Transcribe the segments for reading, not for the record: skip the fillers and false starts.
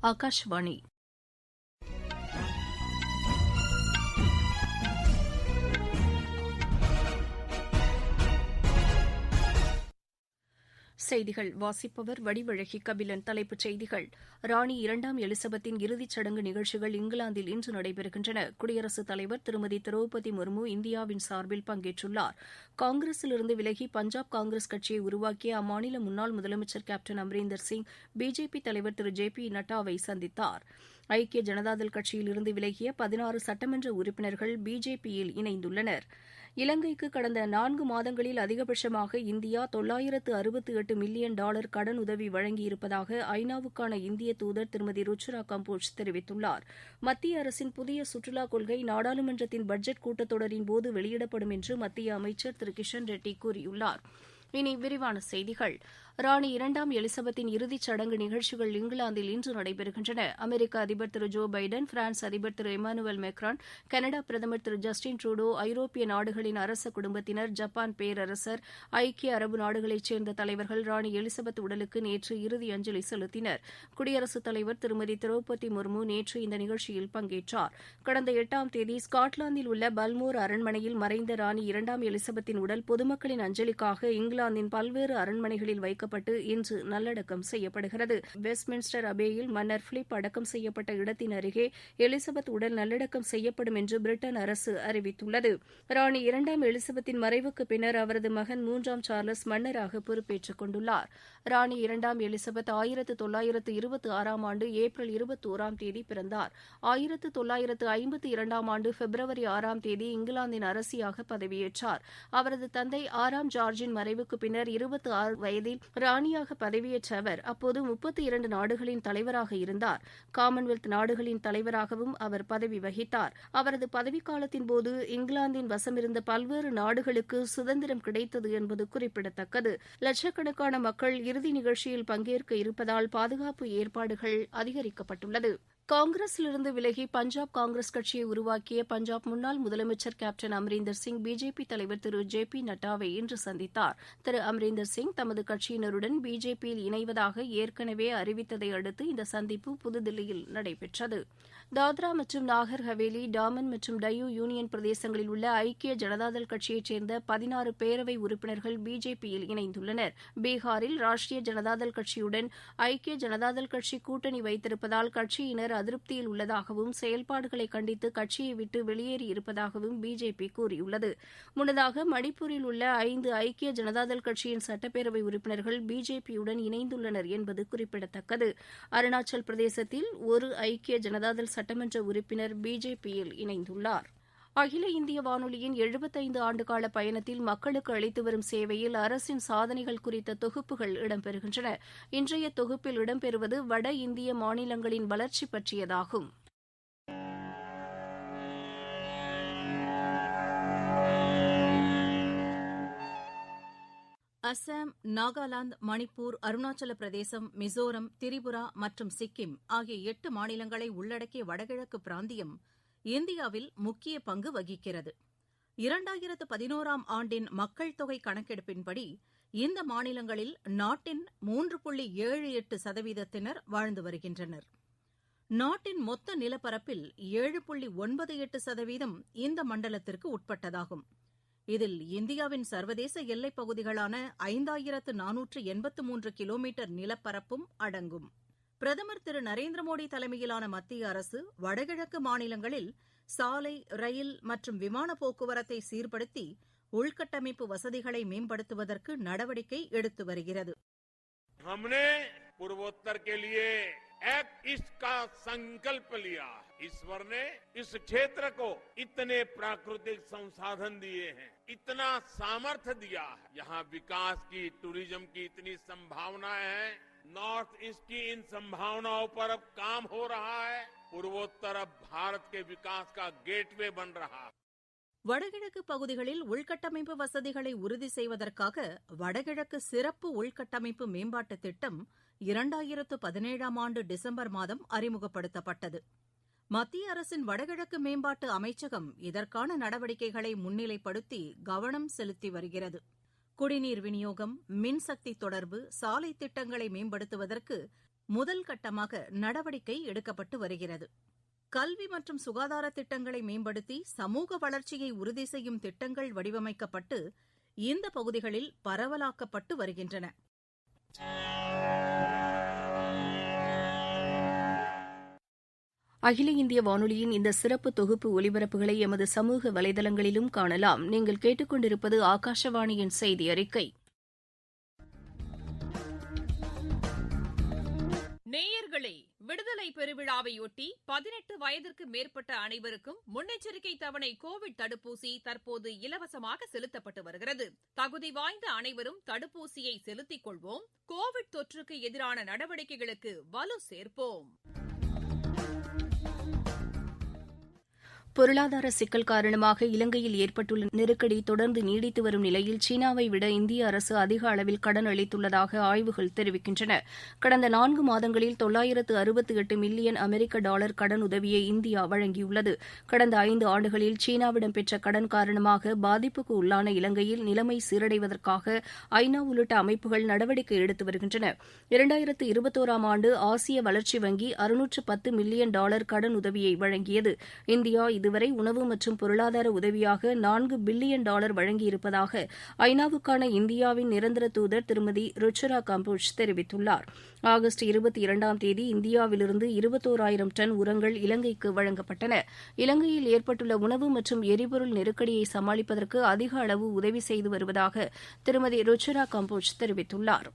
ஆகாஷவாணி. செய்திகள் வாசிப்பவர் வடிவழகி கபிலன். தலைப்புச் செய்திகள்: ராணி இரண்டாம் எலிசபெத்தின் இறுதிச் சடங்கு நிகழ்ச்சிகள் இங்கிலாந்தில் இன்று நடைபெறுகின்றன. குடியரசுத் தலைவர் திருமதி திரௌபதி முர்மு இந்தியாவின் சார்பில் பங்கேற்றுள்ளார். காங்கிரசிலிருந்து விலகி பஞ்சாப் காங்கிரஸ் கட்சியை உருவாக்கிய அம்மாநில முன்னாள் முதலமைச்சர் கேப்டன் அமரீந்தர் சிங் பிஜேபி தலைவர் திரு ஜே.பி. நட்டாவை சந்தித்தார். ஐக்கிய ஜனதாதள் கட்சியிலிருந்து விலகிய 16 சட்டமன்ற உறுப்பினர்கள் பிஜேபியில் இணைந்துள்ளனர். இலங்கைக்கு கடந்த 4 மாதங்களில் அதிகபட்சமாக இந்தியா $968 மில்லியன் கடனுதவி வழங்கியிருப்பதாக ஐநாவுக்கான இந்திய தூதர் திருமதி ருச்சுரா கம்போஜ் தெரிவித்துள்ளார். மத்திய அரசின் புதிய சுற்றுலாக் கொள்கை நாடாளுமன்றத்தின் பட்ஜெட் கூட்டத்தொடரின் போது வெளியிடப்படும் என்று மத்திய அமைச்சர் திரு கிஷன் ரெட்டி கூறியுள்ளார். இனி விரிவான செய்திகள். ராணி இரண்டாம் எலிசபெத்தின் இறுதிச் சடங்கு நிகழ்ச்சிகள் இங்கிலாந்தில் இன்று நடைபெறுகின்றன. அமெரிக்க அதிபர் திரு ஜோ பைடன், பிரான்ஸ் அதிபர் திரு இமானுவேல் மெக்ரான், கனடா பிரதமர் திரு ஜஸ்டின் ட்ரூடோ, ஐரோப்பிய நாடுகளின் அரச குடும்பத்தினர், ஜப்பான் பேரரசர், ஐக்கிய அரபு நாடுகளைச் சேர்ந்த தலைவர்கள் ராணி எலிசபெத் உடலுக்கு நேற்று இறுதி அஞ்சலி செலுத்தினர். குடியரசுத் தலைவர் திருமதி திரௌபதி முர்மு நேற்று இந்த நிகழ்ச்சியில் பங்கேற்றார். கடந்த 8ஆம் தேதி ஸ்காட்லாந்தில் உள்ள பல்மோர் அரண்மனையில் மறைந்த ராணி இரண்டாம் எலிசபெத்தின் உடல் பொதுமக்களின் அஞ்சலிக்காக இங்கிலாந்தின் பல்வேறு அரண்மனைகளில் வைக்கப்பட்டு இன்று நல்லடக்கம் செய்யப்படுகிறது. வெஸ்ட்மின்ஸ்டர் அபேயில் மன்னர் பிலிப் அடக்கம் செய்யப்பட்ட இடத்தின் அருகே எலிசபெத் உடல் நல்லடக்கம் செய்யப்படும் என்று பிரிட்டன் அரசு அறிவித்துள்ளது. ராணி இரண்டாம் எலிசபெத்தின் மறைவுக்கு பின்னர் அவரது மகன் 3ஆம் சார்லஸ் மன்னராக பொறுப்பேற்றுக் கொண்டுள்ளார். ராணி இரண்டாம் எலிசபெத் 1926ஆம் ஆண்டு ஏப்ரல் 21ஆம் தேதி பிறந்தார். 1952ஆம் ஆண்டு பிப்ரவரி 6ஆம் தேதி இங்கிலாந்தின் அரசியாக பதவியேற்றார். அவரது தந்தை 6ஆம் ஜார்ஜின் மறைவுக்கு பின்னர் 26 வயதில் ராணியாக பதவியேற்ற அவர் அப்போது 32 நாடுகளின் தலைவராக இருந்தார். காமன்வெல்த் நாடுகளின் தலைவராகவும் அவர் பதவி வகித்தார். அவரது பதவிக்காலத்தின் போது இங்கிலாந்தின் வசமிருந்த பல்வேறு நாடுகளுக்கு சுதந்திரம் கிடைத்தது என்பது குறிப்பிடத்தக்கது. லட்சக்கணக்கான மக்கள் இறுதி நிகழ்ச்சியில் பங்கேற்க இருப்பதால் பாதுகாப்பு ஏற்பாடுகள் அதிகரிக்கப்பட்டுள்ளது. காங்கிரசிலிருந்து விலகி பஞ்சாப் காங்கிரஸ் கட்சியை உருவாக்கிய பஞ்சாப் முன்னாள் முதலமைச்சர் கேப்டன் அமரீந்தர் சிங் பிஜேபி தலைவர் திரு ஜே.பி. நட்டாவை இன்று சந்தித்தார். திரு அமரீந்தர் சிங் தமது கட்சியினருடன் பிஜேபியில் இணைவதாக ஏற்கனவே அறிவித்ததை அடுத்து இந்த சந்திப்பு புதுதில்லியில் நடைபெற்றது. தாத்ரா மற்றும் நாகர் ஹவேலி, டாமன் மற்றும் டையூ யூனியன் பிரதேசங்களில் உள்ள ஐக்கிய ஜனதாதள் கட்சியைச் சேர்ந்த 16 பேரவை உறுப்பினர்கள் பிஜேபியில் இணைந்துள்ளனர். பீகாரில் ராஷ்டிரிய ஜனதாதள் கட்சியுடன் ஐக்கிய ஜனதாதள் கட்சி கூட்டணி வைத்திருப்பதால் கட்சியினர் அதிருப்தியில் உள்ளதாகவும் செயல்பாடுகளை கண்டித்து கட்சியை விட்டு வெளியேறியிருப்பதாகவும் பிஜேபி கூறியுள்ளது. முன்னதாக மணிப்பூரில் உள்ள 5 ஐக்கிய ஜனதாதள் கட்சியின் சட்டப்பேரவை உறுப்பினர்கள் பிஜேபியுடன் இணைந்துள்ளனர் என்பது குறிப்பிடத்தக்கது. அருணாச்சல் பிரதேசத்தில் ஒரு ஐக்கிய ஜனதாதள் சட்டமன்ற உறுப்பினர் பிஜேபியில் இணைந்துள்ளார். அகில இந்திய வானொலியின் 75 ஆண்டுகால பயணத்தில் மக்களுக்கு அளித்து வரும் சேவையில் அரசின் சாதனைகள் குறித்த தொகுப்புகள் இடம்பெறுகின்றன. இன்றைய தொகுப்பில் இடம்பெறுவது வட இந்திய மாநிலங்களின் வளர்ச்சி பற்றியதாகும். அசாம், நாகாலாந்து, மணிப்பூர், அருணாச்சல பிரதேசம், மிசோரம், திரிபுரா மற்றும் சிக்கிம் ஆகிய 8 மாநிலங்களை உள்ளடக்கிய வடகிழக்கு பிராந்தியம் இந்தியாவில் முக்கிய பங்கு வகிக்கிறது. 2011ஆம் ஆண்டின் மக்கள் தொகை கணக்கெடுப்பின்படி இந்த மாநிலங்களில் நாட்டின் 3.78% வாழ்ந்து வருகின்றனர். நாட்டின் மொத்த நிலப்பரப்பில் 7.98% இந்த மண்டலத்திற்கு உட்பட்டதாகும். இதில் இந்தியாவின் சர்வதேச எல்லைப் பகுதிகளான 5483 கிலோமீட்டர் நிலப்பரப்பும் அடங்கும். பிரதமர் திரு நரேந்திர மோடி தலைமையிலான மத்திய அரசு வடகிழக்கு மாநிலங்களில் சாலை, ரயில் மற்றும் விமான போக்குவரத்தை சீர்படுத்தி உள்கட்டமைப்பு வசதிகளை மேம்படுத்துவதற்கு நடவடிக்கை எடுத்து வருகிறது. हमने पूर्वोत्तर के लिए एक्ट ईस्ट का संकल्प लिया. ईश्वर ने इस क्षेत्र को इतने प्राकृतिक संसाधन दिए हैं, इतना सामर्थ्य दिया है. यहाँ विकास की, टूरिज्म की इतनी संभावनाएं हैं. नॉर्थ ईस्ट की इन संभावनाओं पर अब काम हो रहा है. पूर्वोत्तर अब भारत के विकास का गेटवे बन रहा है. வடகிழக்கு பகுதிகளில் உள்கட்டமைப்பு வசதிகளை உறுதி செய்வதற்காக வடகிழக்கு சிறப்பு உள்கட்டமைப்பு மேம்பாட்டு திட்டம் 2017ஆம் ஆண்டு டிசம்பர் மாதம் அறிமுகப்படுத்தப்பட்டது. மத்திய அரசின் வடகிழக்கு மேம்பாட்டு அமைச்சகம் இதற்கான நடவடிக்கைகளை முன்னிலைப்படுத்தி கவனம் செலுத்தி வருகிறது. குடிநீர் விநியோகம், மின்சக்தி தொடர்பு, சாலை திட்டங்களை மேம்படுத்துவதற்கு முதல் கட்டமாக நடவடிக்கை எடுக்கப்பட்டு வருகிறது. கல்வி மற்றும் சுகாதார திட்டங்களை மேம்படுத்தி சமூக வளர்ச்சியை உறுதி செய்யும் திட்டங்கள் வடிவமைக்கப்பட்டு இந்த பகுதிகளில் பரவலாக்கப்பட்டு வருகின்றன. அகில இந்திய வானொலியின் இந்த சிறப்பு தொகுப்பு ஒலிபரப்புகளை எமது சமூக வலைதளங்களிலும் காணலாம். நீங்கள் கேட்டுக்கொண்டிருப்பது ஆகாஷவாணியின் செய்தி அறிக்கை. நேயர்களே, விடுதலை பெருவிழாவையொட்டி 18 வயதிற்கு மேற்பட்ட அனைவருக்கும் முன்னெச்சரிக்கை தவணை கோவிட் தடுப்பூசி தற்போது இலவசமாக செலுத்தப்பட்டு வருகிறது. தகுதி வாய்ந்த அனைவரும் தடுப்பூசியை செலுத்திக் கொள்வோம். கோவிட் தொற்றுக்கு எதிரான நடவடிக்கைகளுக்கு வலு சேர்ப்போம். பொருளாதார சிக்கல் காரணமாக இலங்கையில் ஏற்பட்டுள்ள நெருக்கடி தொடர்ந்து நீடித்து வரும் நிலையில் சீனாவை விட இந்திய அரசு அதிக அளவில் கடன் அளித்துள்ளதாக ஆய்வுகள் தெரிவிக்கின்றன. கடந்த 4 மாதங்களில் 968 மில்லியன் அமெரிக்க டாலர் கடன் உதவியை இந்தியா வழங்கியுள்ளது. கடந்த 5 ஆண்டுகளில் சீனாவிடம் பெற்ற கடன் காரணமாக பாதிப்புக்கு உள்ளான இலங்கையில் நிலைமை சீரடைவதற்காக ஐநா உள்ளிட்ட அமைப்புகள் நடவடிக்கை எடுத்து வருகின்றன. 2021ஆம் ஆண்டு ஆசிய வளர்ச்சி வங்கி 610 மில்லியன் டாலர் கடன் உதவியை வழங்கியது. இந்தியா இதுவரை உணவு மற்றும் பொருளாதார உதவியாக 4 பில்லியன் டாலர் வழங்கியிருப்பதாக ஐநாவுக்கான இந்தியாவின் நிரந்தர தூதர் திருமதி ருச்சுரா கம்போஜ் தெரிவித்துள்ளார். ஆகஸ்ட் 22ஆம் தேதி இந்தியாவிலிருந்து 21,000 டன் உரங்கள் இலங்கைக்கு வழங்கப்பட்டன. இலங்கையில் ஏற்பட்டுள்ள உணவு மற்றும் எரிபொருள் நெருக்கடியை சமாளிப்பதற்கு அதிக அளவு உதவி செய்து வருவதாக திருமதி ருச்சுரா கம்போஜ் தெரிவித்துள்ளார்.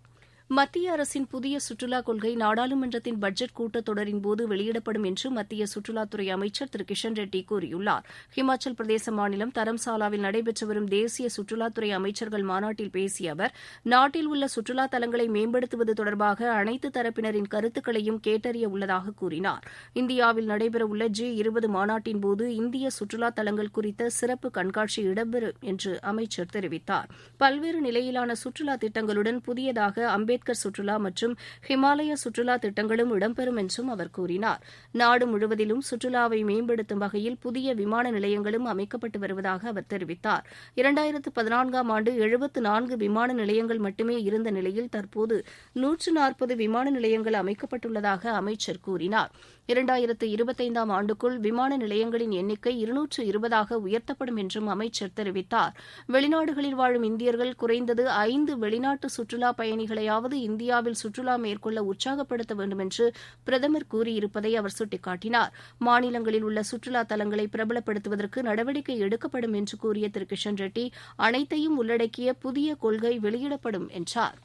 மத்திய அரசின் புதிய சுற்றுலாக் கொள்கை நாடாளுமன்றத்தின் பட்ஜெட் கூட்டத்தொடரின்போது வெளியிடப்படும் என்று மத்திய சுற்றுலாத்துறை அமைச்சர் திரு கிஷன் ரெட்டி கூறியுள்ளார். ஹிமாச்சல் பிரதேச மாநிலம் தரம்சாலாவில் நடைபெற்று வரும் தேசிய சுற்றுலாத்துறை அமைச்சர்கள் மாநாட்டில் பேசிய அவர், நாட்டில் உள்ள சுற்றுலா தலங்களை மேம்படுத்துவது தொடர்பாக அனைத்து தரப்பினரின் கருத்துக்களையும் கேட்டறிய உள்ளதாக கூறினார். இந்தியாவில் நடைபெறவுள்ள G20 மாநாட்டின்போது இந்திய சுற்றுலா தலங்கள் குறித்த சிறப்பு கண்காட்சி இடம்பெறும் என்று அமைச்சர் தெரிவித்தார். பல்வேறு நிலையிலான சுற்றுலா திட்டங்களுடன் புதியதாக அம்பேத்கர் சுற்றுலா மற்றும் ஹிமாலய சுற்றுலா திட்டங்களும் இடம்பெறும் என்றும் அவர் கூறினார். நாடு முழுவதிலும் சுற்றுலாவை மேம்படுத்தும் வகையில் புதிய விமான நிலையங்களும் அமைக்கப்பட்டு வருவதாக அவர் தெரிவித்தார். 2014ஆம் ஆண்டு 74 விமான நிலையங்கள் மட்டுமே இருந்த நிலையில் தற்போது 140 விமான நிலையங்கள் அமைக்கப்பட்டுள்ளதாக அமைச்சர் கூறினார். 2025ஆம் ஆண்டுக்குள் விமான நிலையங்களின் எண்ணிக்கை 220ஆக உயர்த்தப்படும் என்றும் அமைச்சர் தெரிவித்தார். வெளிநாடுகளில் வாழும் இந்தியர்கள் குறைந்தது 5 வெளிநாட்டு சுற்றுலா பயணிகளையாவது இந்தியாவில் சுற்றுலா மேற்கொள்ள உற்சாகப்படுத்த வேண்டும் என்று பிரதமர் கூறியிருப்பதை அவர் சுட்டிக்காட்டினார். மாநிலங்களில் உள்ள சுற்றுலா தலங்களை பிரபலப்படுத்துவதற்கு நடவடிக்கை எடுக்கப்படும் என்று கூறிய திரு கிஷன் ரெட்டி, அனைத்தையும் உள்ளடக்கிய புதிய கொள்கை வெளியிடப்படும் என்றார்.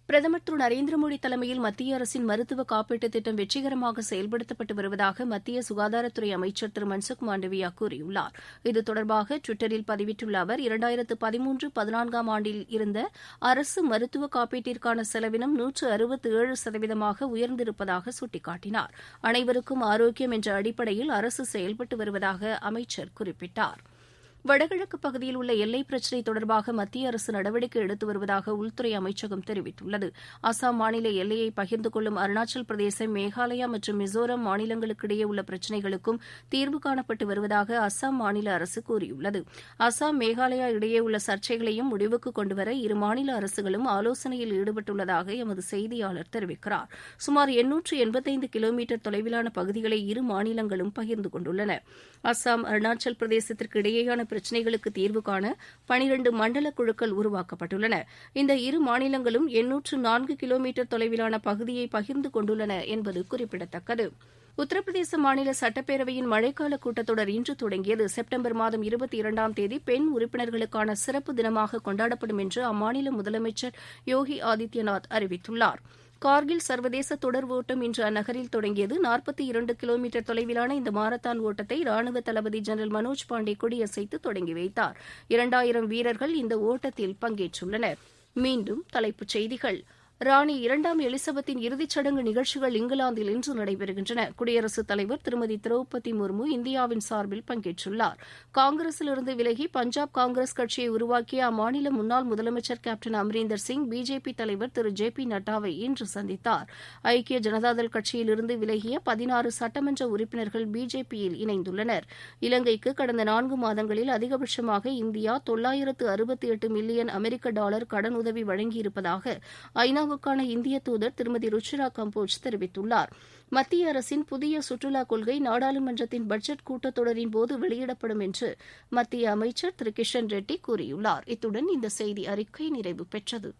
பிரதமர் திரு நரேந்திர மோடி தலைமையில் மத்திய அரசின் மருத்துவ காப்பீட்டுத் திட்டம் வெற்றிகரமாக செயல்படுத்தப்பட்டு வருவதாக மத்திய சுகாதாரத்துறை அமைச்சர் திரு மன்சுக் மாண்டவியா கூறியுள்ளார். இது தொடர்பாக டுவிட்டரில் பதிவிட்டுள்ள அவர், 2013-14ஆம் ஆண்டில் இருந்த அரசு மருத்துவ காப்பீட்டிற்கான செலவினம் 167% உயர்ந்திருப்பதாக சுட்டிக்காட்டினார். அனைவருக்கும் ஆரோக்கியம் என்ற அடிப்படையில் அரசு செயல்பட்டு வருவதாக அமைச்சர் குறிப்பிட்டார். வடகிழக்கு பகுதியில் உள்ள எல்லை பிரச்சினை தொடர்பாக மத்திய அரசு நடவடிக்கை எடுத்து வருவதாக உள்துறை அமைச்சகம் தெரிவித்துள்ளது. அசாம் மாநில எல்லையை பகிர்ந்து கொள்ளும் அருணாச்சல் பிரதேசம், மேகாலயா மற்றும் மிசோரம் மாநிலங்களுக்கிடையே உள்ள பிரச்சினைகளுக்கும் தீர்வு காணப்பட்டு வருவதாக அசாம் மாநில அரசு கூறியுள்ளது. அசாம், மேகாலயா இடையே உள்ள சர்ச்சைகளையும் முடிவுக்கு கொண்டுவர இரு மாநில அரசுகளும் ஆலோசனையில் ஈடுபட்டுள்ளதாக எமது செய்தியாளர் தெரிவிக்கிறார். சுமார் 885 கிலோமீட்டர் தொலைவிலான பகுதிகளை இரு மாநிலங்களும் பகிர்ந்து கொண்டுள்ளன. அசாம், அருணாச்சல் பிரதேசத்திற்கு இடையேயான பிரச்சினைகளுக்கு தீர்வு காண 12 மண்டல குழுக்கள் உருவாக்கப்பட்டுள்ளன. இந்த இரு மாநிலங்களும் 804 கிலோமீட்டர் தொலைவிலான பகுதியை பகிர்ந்து கொண்டுள்ளன என்பது குறிப்பிடத்தக்கது. உத்தரப்பிரதேச மாநில சட்டப்பேரவையின் மழைக்கால கூட்டத்தொடர் இன்று தொடங்கியது. செப்டம்பர் மாதம் 22ஆம் தேதி பெண் உறுப்பினர்களுக்கான சிறப்பு தினமாக கொண்டாடப்படும் என்று அம்மாநில முதலமைச்சர் யோகி ஆதித்யநாத் அறிவித்துள்ளார். கார்கில் சர்வதேச தொடர் ஓட்டம் இன்று அந்நகரில் தொடங்கியது. 42 கிலோமீட்டர் தொலைவிலான இந்த மாரத்தான் ஓட்டத்தை ராணுவ தளபதி ஜெனரல் மனோஜ் பாண்டே கொடியசைத்து தொடங்கி வைத்தார். 2000 வீரர்கள் இந்த ஓட்டத்தில் பங்கேற்றுள்ளனர். மீண்டும் தலைப்புச் செய்திகள். ராணி 2ஆம் எலிசபெத்தின் இறுதிச் சடங்கு நிகழ்ச்சிகள் இங்கிலாந்தில் இன்று நடைபெறுகின்றன. குடியரசுத் தலைவர் திருமதி திரௌபதி முர்மு இந்தியாவின் சார்பில் பங்கேற்றுள்ளார். காங்கிரசிலிருந்து விலகி பஞ்சாப் காங்கிரஸ் கட்சியை உருவாக்கிய அம்மாநில முன்னாள் முதலமைச்சர் கேப்டன் அமரீந்தர் சிங் பிஜேபி தலைவர் திரு JP நட்டாவை இன்று சந்தித்தார். ஐக்கிய ஜனதாதள் கட்சியிலிருந்து விலகிய 16 சட்டமன்ற உறுப்பினர்கள் பிஜேபியில் இணைந்துள்ளனர். இலங்கைக்கு கடந்த 4 மாதங்களில் அதிகபட்சமாக இந்தியா 968 மில்லியன் அமெரிக்க டாலர் கடனுதவி வழங்கியிருப்பதாக ஐநாவுக்கு இந்தியாவுக்கான இந்திய தூதர் திருமதி ருச்சிரா கம்போஜ் தெரிவித்துள்ளார். மத்திய அரசின் புதிய சுற்றுலாக் கொள்கை நாடாளுமன்றத்தின் பட்ஜெட் கூட்டத்தொடரின் போது வெளியிடப்படும் என்று மத்திய அமைச்சர் திரு கிஷன் ரெட்டி கூறியுள்ளார். இத்துடன் இந்த செய்தி அறிக்கை நிறைவு பெற்றது.